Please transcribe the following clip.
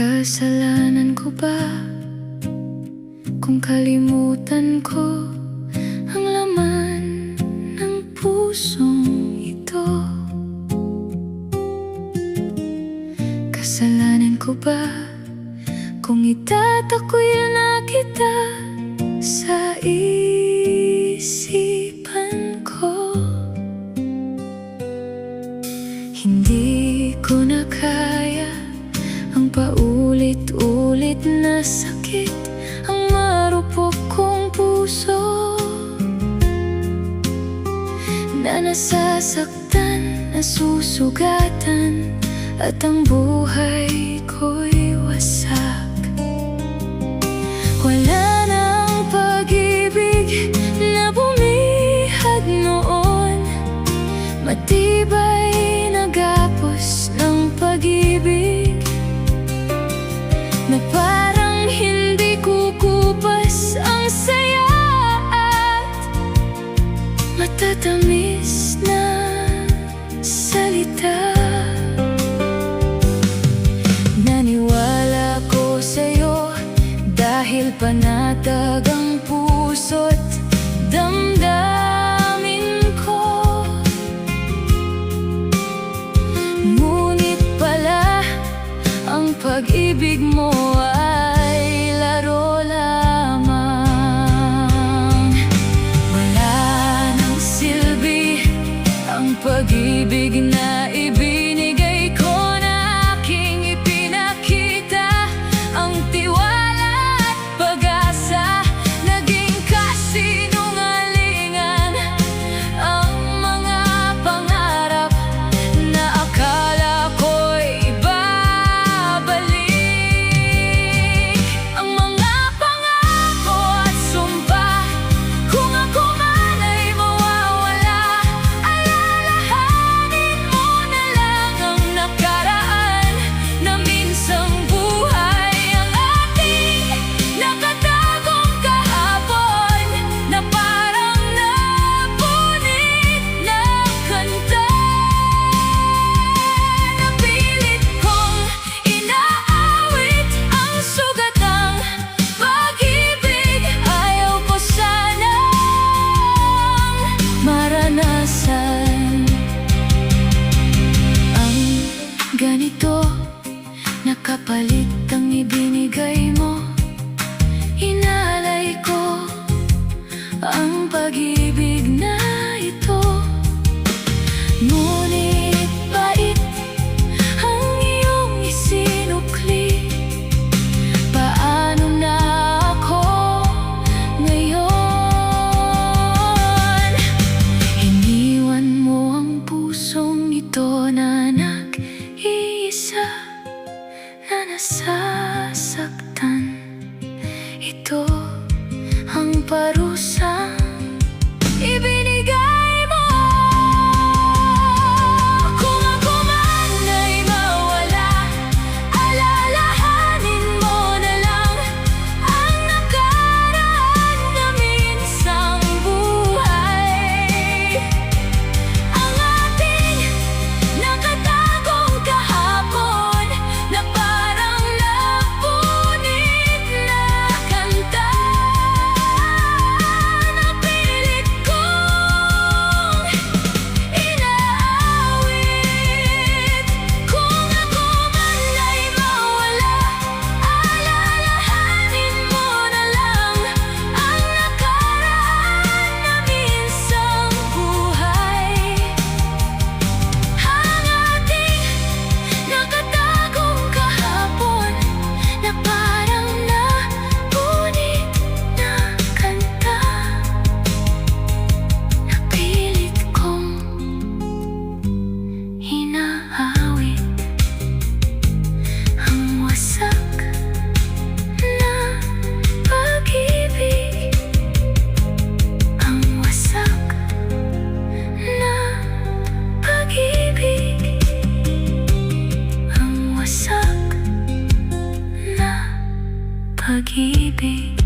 Kasalanan ko ba kung kalimutan ko ang laman ng pusong ito? Kasalanan ko ba kung itatakwil na kita sa isipan ko? Hindi ko na kaya ang paulit-ulit na sakit, ang marupok kong puso na nasasaktan, nasusugatan, at ang buhay ko'y wasak. Wala nang pag-ibig na bumihag noon, matibay na gapos ng pag-ibig na parang hindi kukupas ang saya at matatamis na salita. Naniwala ko sa'yo dahil panatag ang puso't damdamin ko. Ngunit pala ang pag-ibig mo ay laro lamang. Wala nang silbi ang pag-ibig na ibinigay ko, na aking ipinakita. Ang tiwala at pag-asa, naging kasinungalingan. Ang mga pangarap na akala ko'y babalik, ang mga pangako at sumpa, kung ako man ay mawawala, alalahanin mo na lang ang nakaraan na minsang buhay. Ang ating nakatagong kahapon na parang napunit na kanta, napilit kong inaawit ang sugatang pag-ibig. Ayaw ko sanang maranasan ang ganito, nakapalit ang ibinigay mo. Inalay ko ang pag-ibig na ito, ngunit bait ang iyong isinukli. Paano na ako ngayon? Iniwan mo ang pusong ito na nag-iisa, na nasasaktan. Ito ang parusang ibinigay mo. Kung ako man ay mawala, alalahanin mo na lang ang nakaraan na minsang buhay. Ang ating nakatagong kahapon na parang napunit na kanta, napilit kong inaawit. Kung ako man ay mawala, alalahanin mo na lang ang nakaraan na minsang buhay. Ang ating nakatagong kahapon na parang napunit na kanta, napilit kong hinaawit ang wasak na pag-ibig, ang wasak na pag-ibig, ang wasak na pag-ibig.